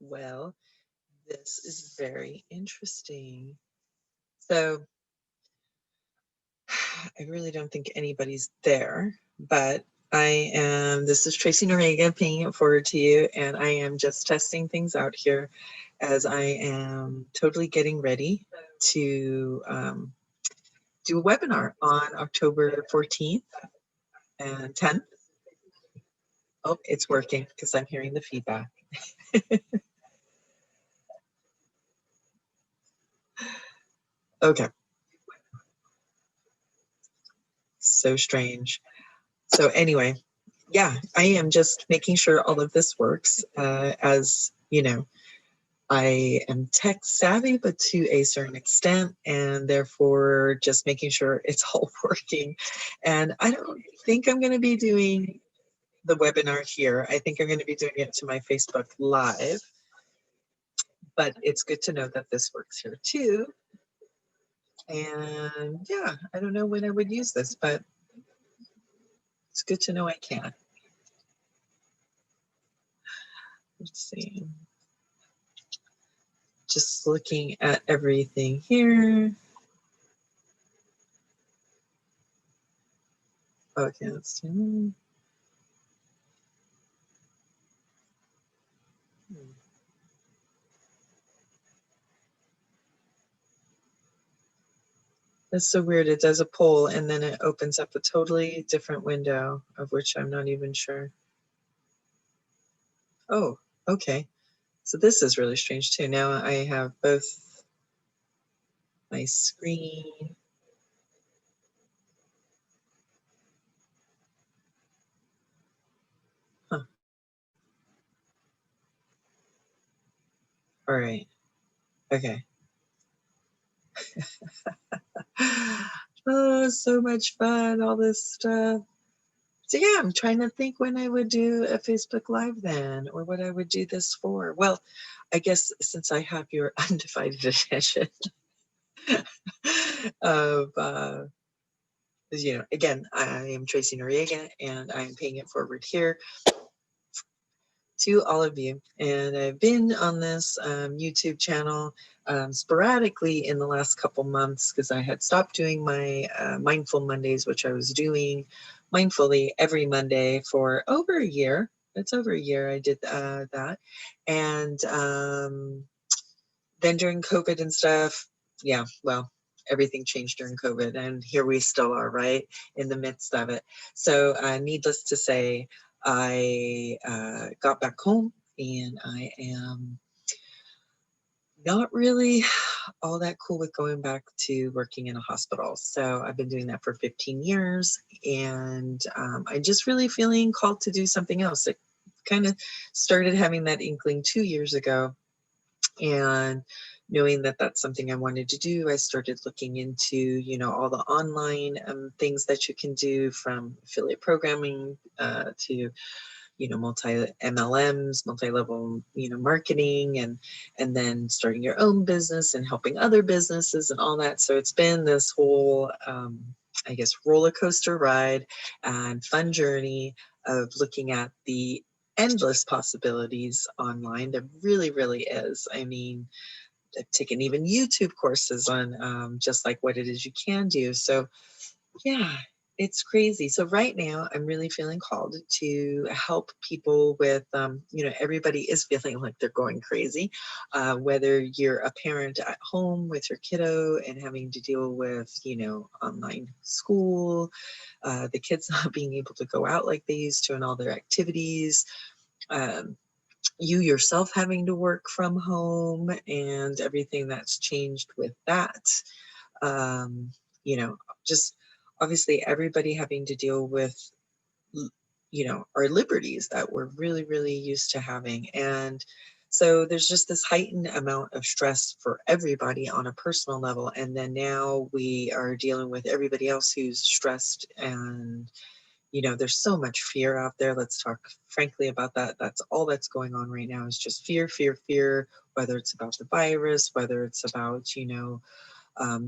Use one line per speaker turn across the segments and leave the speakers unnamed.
Well, this is very interesting. So I really don't think anybody's there, but this is Tracy Noriega paying it forward to you, and I am just testing things out here as I am totally getting ready to do a webinar on October 14th and 10th. Oh, it's working because I'm hearing the feedback. Okay. So strange. So anyway, yeah, I am just making sure all of this works. As you know, I am tech savvy, but to a certain extent, and therefore just making sure it's all working. And I don't think I'm going to be doing the webinar here. I think I'm going to be doing it to my Facebook Live. But it's good to know that this works here too. And yeah, I don't know when I would use this, but it's good to know I can. Let's see. Just looking at everything here. Okay, let's see. That's so weird. It does a poll and then it opens up a totally different window of which I'm not even sure. Oh, okay. So this is really strange too. Now I have both my screen. Huh. All right. Okay. Oh, so much fun, all this stuff. So yeah, I'm trying to think when I would do a Facebook Live then, or what I would do this for. Well, I guess since I have your undivided attention of, again, I am Tracy Noriega, and I'm paying it forward here to all of you. And I've been on this YouTube channel sporadically in the last couple months because I had stopped doing my Mindful Mondays, which I was doing mindfully every Monday for over a year. It's over a year I did that. And then during COVID and stuff, yeah, well, everything changed during COVID, and here we still are, right in the midst of it. So, needless to say, I got back home, and I am not really all that cool with going back to working in a hospital. So I've been doing that for 15 years, and I'm just really feeling called to do something else. It kind of started having that inkling 2 years ago, and knowing that that's something I wanted to do, I started looking into, all the online things that you can do, from affiliate programming to, multi MLMs, multi-level, marketing, and then starting your own business and helping other businesses and all that. So it's been this whole, I guess, roller coaster ride and fun journey of looking at the endless possibilities online. There really, really is. I mean, I've taken even YouTube courses on just like what it is you can do. So yeah, it's crazy. So right now I'm really feeling called to help people with, everybody is feeling like they're going crazy, whether you're a parent at home with your kiddo and having to deal with, online school, the kids not being able to go out like they used to and all their activities, you yourself having to work from home and everything that's changed with that. Just obviously everybody having to deal with, our liberties that we're really, really used to having. And so there's just this heightened amount of stress for everybody on a personal level. And then now we are dealing with everybody else who's stressed, and there's so much fear out there. Let's talk frankly about that. That's all that's going on right now, is just fear, fear, fear, whether it's about the virus, whether it's about,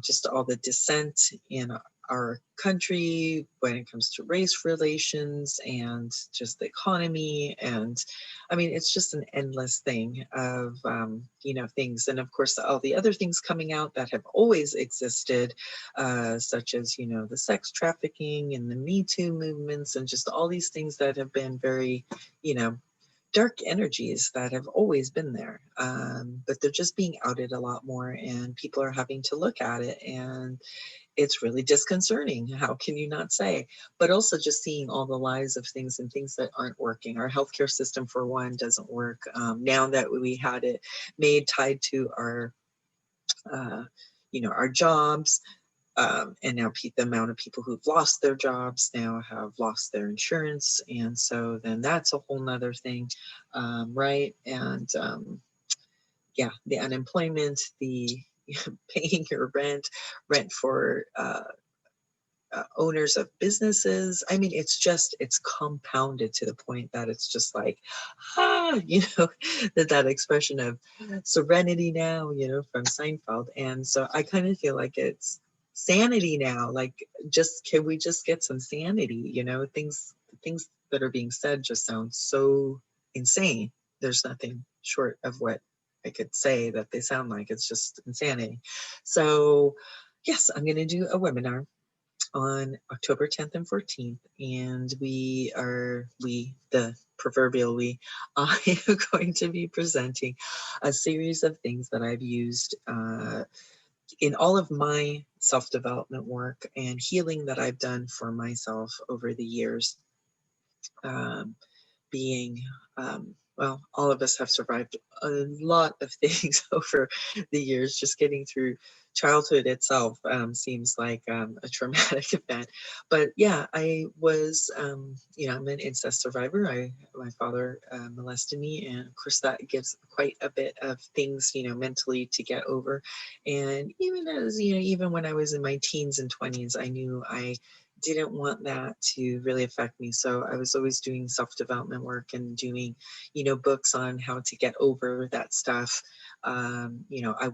just all the dissent in our country when it comes to race relations and just the economy. And I mean, it's just an endless thing of, things. And of course, all the other things coming out that have always existed, such as, the sex trafficking and the Me Too movements and just all these things that have been very, dark energies that have always been there. But they're just being outed a lot more, and people are having to look at it. And it's really disconcerting. How can you not say? But also just seeing all the lies of things and things that aren't working. Our healthcare system, for one, doesn't work. Now that we had it made tied to our, our jobs, and now the amount of people who've lost their jobs now have lost their insurance. And so then that's a whole nother thing, right? And the unemployment, the paying your rent for owners of businesses. I mean, it's compounded to the point that it's just like, that expression of serenity now, from Seinfeld. And so I kind of feel like it's sanity now. Like, can we just get some sanity? Things that are being said just sound so insane. There's nothing short of what I could say that they sound like. It's just insanity. So yes, I'm going to do a webinar on October 10th and 14th, and the proverbial I am going to be presenting a series of things that I've used in all of my self-development work and healing that I've done for myself over the years. Being all of us have survived a lot of things over the years. Just getting through childhood itself seems like a traumatic event. But yeah, I was, I'm an incest survivor. My father molested me, and of course that gives quite a bit of things, mentally to get over. And even when I was in my teens and 20s, I knew I didn't want that to really affect me. So I was always doing self-development work and doing, books on how to get over that stuff. I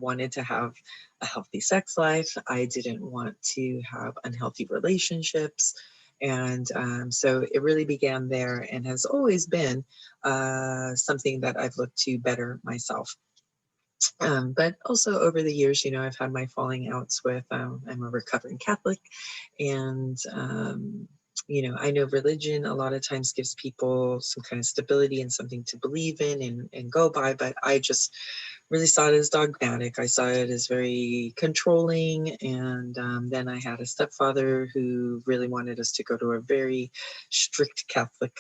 wanted to have a healthy sex life. I didn't want to have unhealthy relationships. And so it really began there and has always been something that I've looked to better myself. But also over the years, I've had my falling outs with, I'm a recovering Catholic, and, I know religion a lot of times gives people some kind of stability and something to believe in and go by, but I just really saw it as dogmatic. I saw it as very controlling. And then I had a stepfather who really wanted us to go to a very strict Catholic,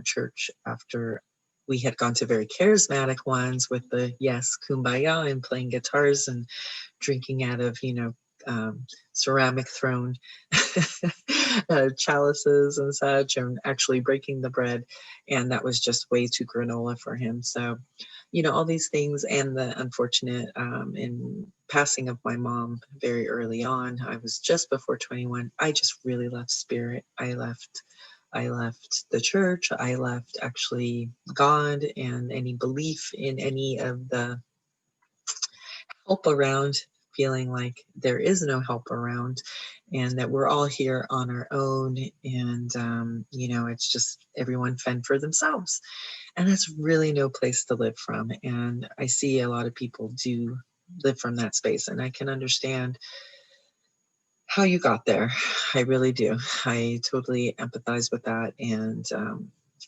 church after we had gone to very charismatic ones with the, yes, kumbaya and playing guitars and drinking out of, ceramic thrown chalices and such, and actually breaking the bread. And that was just way too granola for him. So, all these things, and the unfortunate in passing of my mom very early on. I was just before 21. I just really left spirit. I left the church. I left actually God and any belief in any of the help around, feeling like there is no help around and that we're all here on our own. And, it's just everyone fend for themselves. And that's really no place to live from. And I see a lot of people do live from that space. And I can understand how you got there. I really do. I totally empathize with that and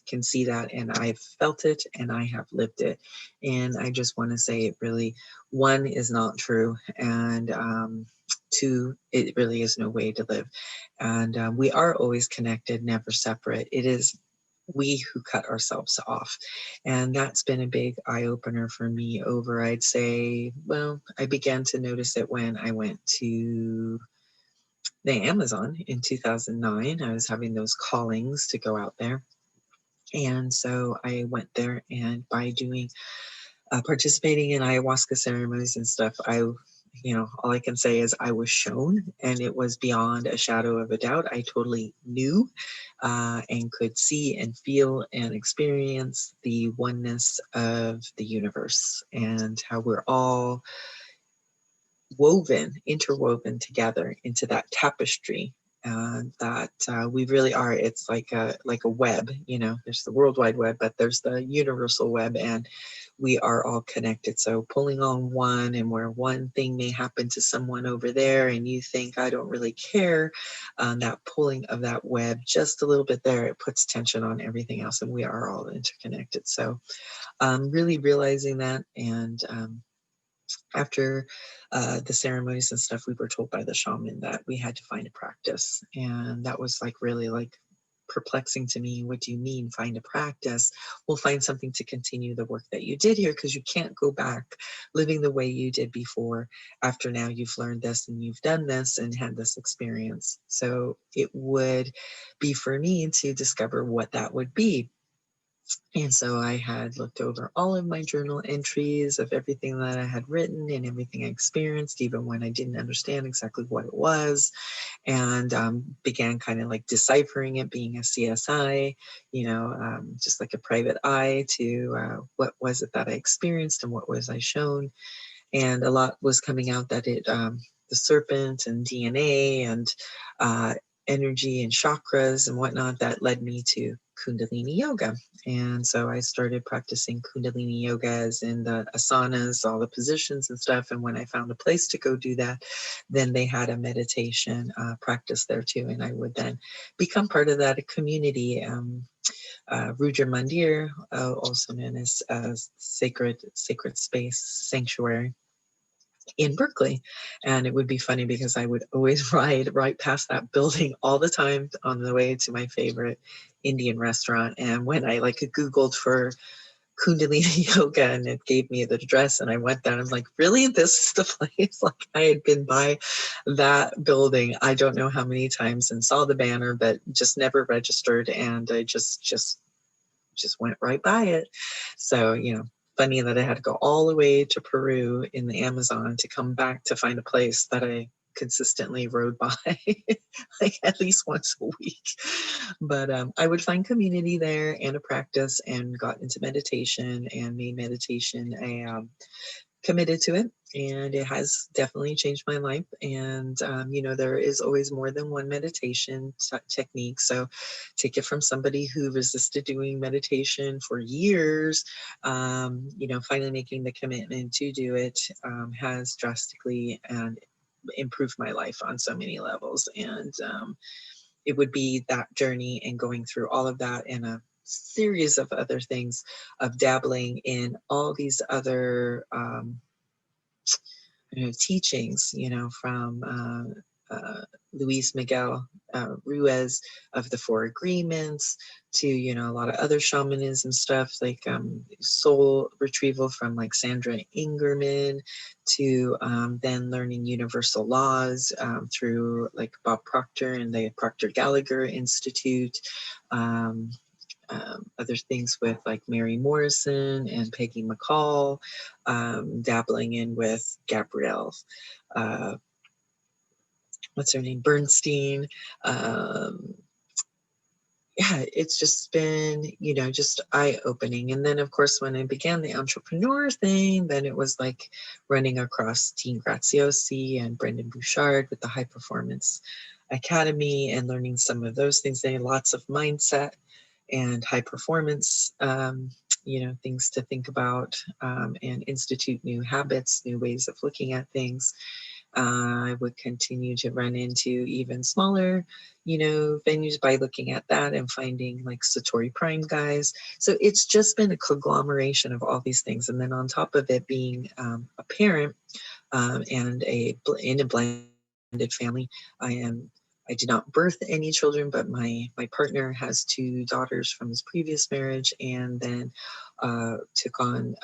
can see that. And I've felt it and I have lived it. And I just want to say it really, one, is not true. And two, it really is no way to live. And we are always connected, never separate. It is we who cut ourselves off. And that's been a big eye opener for me over, I'd say, well, I began to notice it when I went to the Amazon in 2009. I was having those callings to go out there. And so I went there, and by doing, participating in ayahuasca ceremonies and stuff, all I can say is I was shown, and it was beyond a shadow of a doubt. I totally knew and could see and feel and experience the oneness of the universe and how we're all interwoven together into that tapestry that we really are. It's like a web, you know, there's the World Wide Web, but there's the universal web, and we are all connected. So pulling on one, and where one thing may happen to someone over there and you think, I don't really care, that pulling of that web just a little bit there, it puts tension on everything else, and we are all interconnected. So really realizing that. And after the ceremonies and stuff, we were told by the shaman that we had to find a practice. And that was like really like perplexing to me. What do you mean find a practice? We'll find something to continue the work that you did here, because you can't go back living the way you did before after now you've learned this and you've done this and had this experience. So it would be for me to discover what that would be. And so I had looked over all of my journal entries of everything that I had written and everything I experienced, even when I didn't understand exactly what it was, and began kind of like deciphering it, being a CSI, you know, just like a private eye to what was it that I experienced and what was I shown. And a lot was coming out that the serpent and DNA and energy and chakras and whatnot, that led me to Kundalini yoga. And so I started practicing Kundalini yoga, as in the asanas, all the positions and stuff. And when I found a place to go do that, then they had a meditation practice there too. And I would then become part of that community. Rudra Mandir, also known as sacred space sanctuary in Berkeley. And it would be funny because I would always ride right past that building all the time on the way to my favorite Indian restaurant. And when I like Googled for Kundalini yoga and it gave me the address and I went there, I'm like, really? This is the place? Like, I had been by that building I don't know how many times and saw the banner, but just never registered. And I just went right by it. So, you know, funny that I had to go all the way to Peru in the Amazon to come back to find a place that I consistently rode by like at least once a week. But I would find community there and a practice, and got into meditation and made meditation a committed to it, and it has definitely changed my life. And you know, there is always more than one meditation technique. So take it from somebody who resisted doing meditation for years, you know, finally making the commitment to do it has drastically and improved my life on so many levels. And it would be that journey and going through all of that, and a series of other things, of dabbling in all these other you know, teachings, you know, from Luis Miguel Ruiz of the Four Agreements to, you know, a lot of other shamanism stuff, like soul retrieval from like Sandra Ingerman, to then learning universal laws through like Bob Proctor and the Proctor Gallagher Institute. Other things with like Mary Morrison and Peggy McCall, dabbling in with Gabrielle, what's her name, Bernstein. Yeah, it's just been, you know, just eye-opening. And then, of course, when I began the entrepreneur thing, then it was like running across Team Graziosi and Brendan Bouchard with the High Performance Academy, and learning some of those things. They had lots of mindset and high performance, you know, things to think about, and institute new habits, new ways of looking at things. I would continue to run into even smaller, you know, venues by looking at that and finding like Satori Prime guys. So it's just been a conglomeration of all these things. And then on top of it being a parent and in a blended family, I did not birth any children, but my partner has two daughters from his previous marriage, and then took on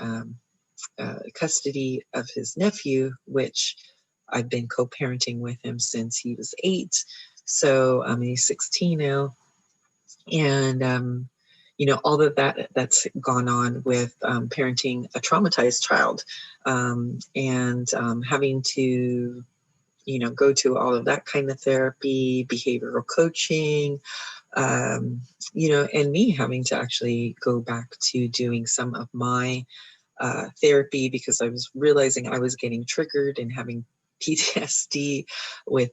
custody of his nephew, which I've been co-parenting with him since he was 8. So he's 16 now. And, you know, all of that's gone on with parenting a traumatized child, and having to, you know, go to all of that kind of therapy, behavioral coaching, you know, and me having to actually go back to doing some of my therapy, because I was realizing I was getting triggered and having PTSD with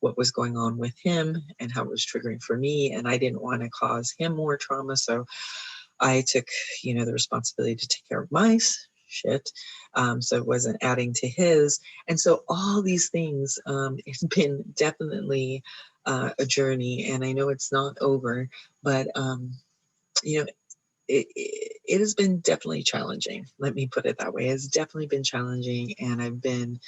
what was going on with him and how it was triggering for me. And I didn't want to cause him more trauma. So I took, the responsibility to take care of my shit. So it wasn't adding to his. And so all these things, it's been definitely a journey, and I know it's not over, but, it has been definitely challenging. Let me put it that way. It's definitely been challenging, and I've been,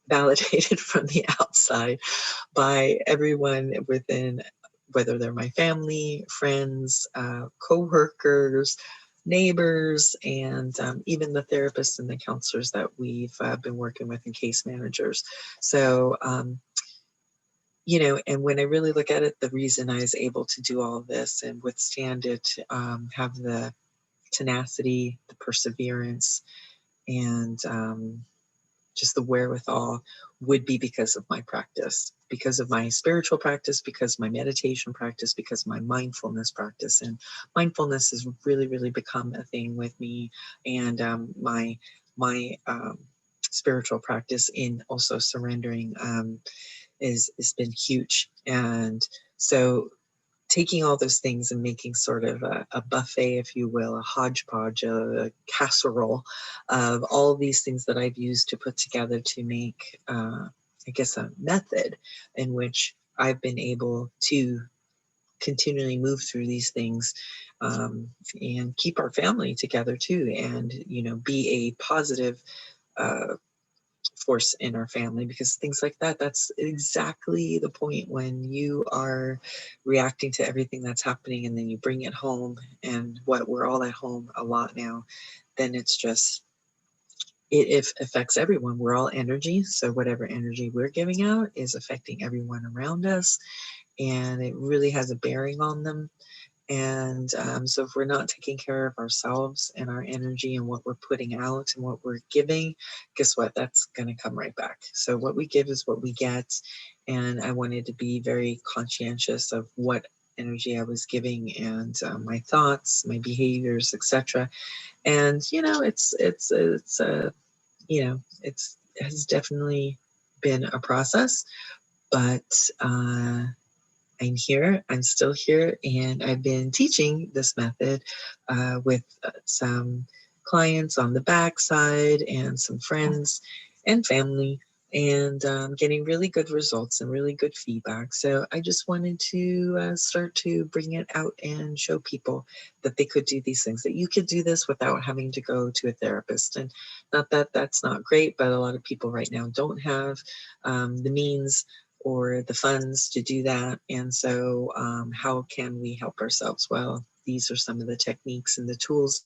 validated from the outside by everyone within, whether they're my family, friends, co-workers, neighbors, and even the therapists and the counselors that we've been working with, and case managers. So, and when I really look at it, the reason I was able to do all of this and withstand it, have the tenacity, the perseverance, and just the wherewithal would be because of my practice, because of my spiritual practice, because my meditation practice, because my mindfulness practice. And mindfulness has really, really become a thing with me, and my spiritual practice in also surrendering has been huge. And so taking all those things and making sort of a buffet, if you will, a hodgepodge, a casserole of all these things that I've used to put together to make, I guess, a method in which I've been able to continually move through these things, and keep our family together too, and, be a positive force in our family, because things like that's exactly the point when you are reacting to everything that's happening, and then you bring it home, and what we're all at home a lot now, then it's just, it affects everyone. We're all energy, so whatever energy we're giving out is affecting everyone around us, and it really has a bearing on them. And so if we're not taking care of ourselves and our energy and what we're putting out and what we're giving, guess what? That's going to come right back. So what we give is what we get. And I wanted to be very conscientious of what energy I was giving, and my thoughts, my behaviors, etc. And, it has definitely been a process, but I'm here, I'm still here, and I've been teaching this method with some clients on the backside and some friends and family, and getting really good results and really good feedback. So I just wanted to start to bring it out and show people that they could do these things, that you could do this without having to go to a therapist. And not that that's not great, but a lot of people right now don't have the means or the funds to do that. And so how can we help ourselves? Well, these are some of the techniques and the tools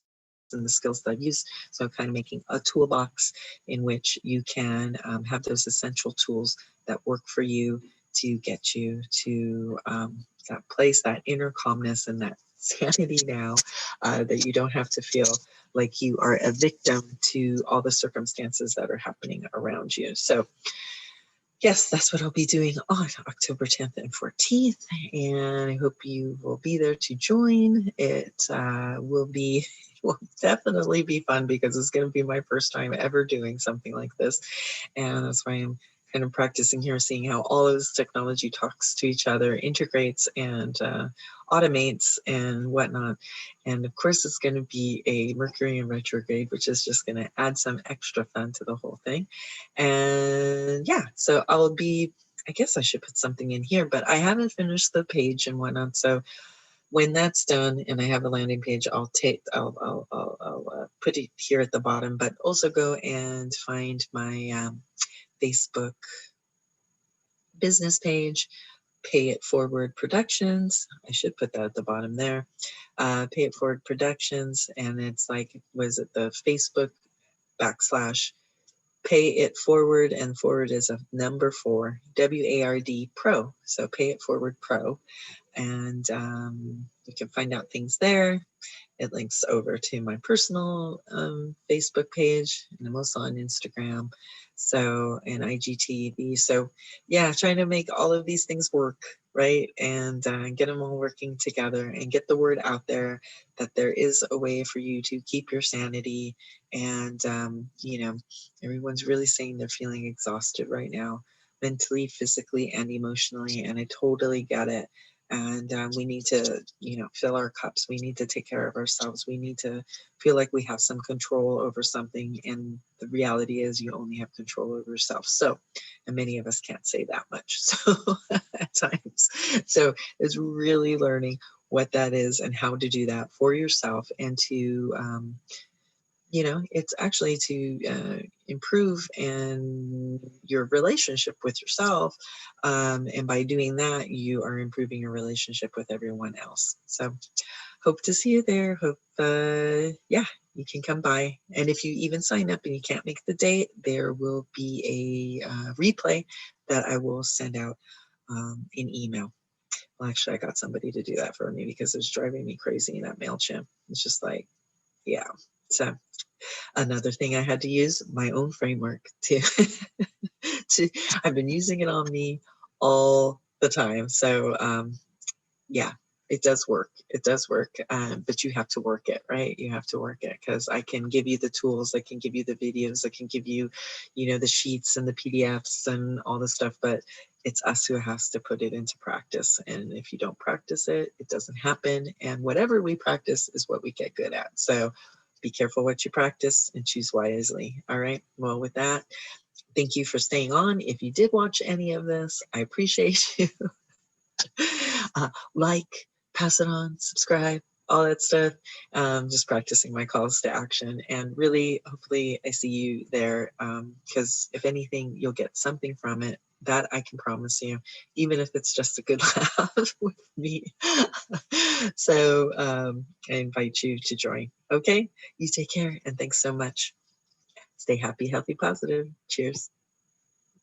and the skills that I've used. So I'm kind of making a toolbox in which you can have those essential tools that work for you to get you to that place, that inner calmness, and that sanity now, that you don't have to feel like you are a victim to all the circumstances that are happening around you. So yes, that's what I'll be doing on October 10th and 14th, and I hope you will be there to join. It will definitely be fun, because it's going to be my first time ever doing something like this, and that's why I'm kind of practicing here, seeing how all of this technology talks to each other, integrates, and automates and whatnot. And of course, it's going to be a Mercury in retrograde, which is just going to add some extra fun to the whole thing. And yeah, so I guess I should put something in here, but I haven't finished the page and whatnot. So when that's done and I have a landing page, I'll put it here at the bottom, but also go and find my Facebook business page, Pay It Forward Productions. I should put that at the bottom there. Pay It Forward Productions, and it's like, was it the Facebook / Pay It Forward, and forward is a number 4, WARD Pro. So Pay It Forward Pro. And you can find out things there. It links over to my personal Facebook page, and I'm also on Instagram, so, and IGTV. So yeah, trying to make all of these things work, right? And get them all working together and get the word out there that there is a way for you to keep your sanity. And, you know, everyone's really saying they're feeling exhausted right now, mentally, physically, and emotionally. And I totally get it. And we need to, you know, fill our cups. We need to take care of ourselves. We need to feel like we have some control over something. And the reality is you only have control over yourself. So, and many of us can't say that much. So at times, so it's really learning what that is and how to do that for yourself, and to, you know, it's actually to improve in your relationship with yourself. And by doing that, you are improving your relationship with everyone else. So hope to see you there. Hope, yeah, you can come by. And if you even sign up and you can't make the date, there will be a replay that I will send out in email. Well, actually, I got somebody to do that for me because it was driving me crazy in that MailChimp. It's just like, yeah. So another thing I had to use my own framework to, I've been using it on me all the time. So yeah, it does work. It does work. But you have to work it, right? You have to work it, because I can give you the tools, I can give you the videos, I can give you, you know, the sheets and the PDFs and all the stuff, but it's us who has to put it into practice. And if you don't practice it, it doesn't happen. And whatever we practice is what we get good at. So be careful what you practice and choose wisely. All right. Well, with that, thank you for staying on. If you did watch any of this, I appreciate you. Like, pass it on, subscribe, all that stuff. Just practicing my calls to action. And really, hopefully, I see you there, because if anything, you'll get something from it. That I can promise you, even if it's just a good laugh with me. So I invite you to join. Okay, you take care, and thanks so much. Stay happy, healthy, positive. Cheers.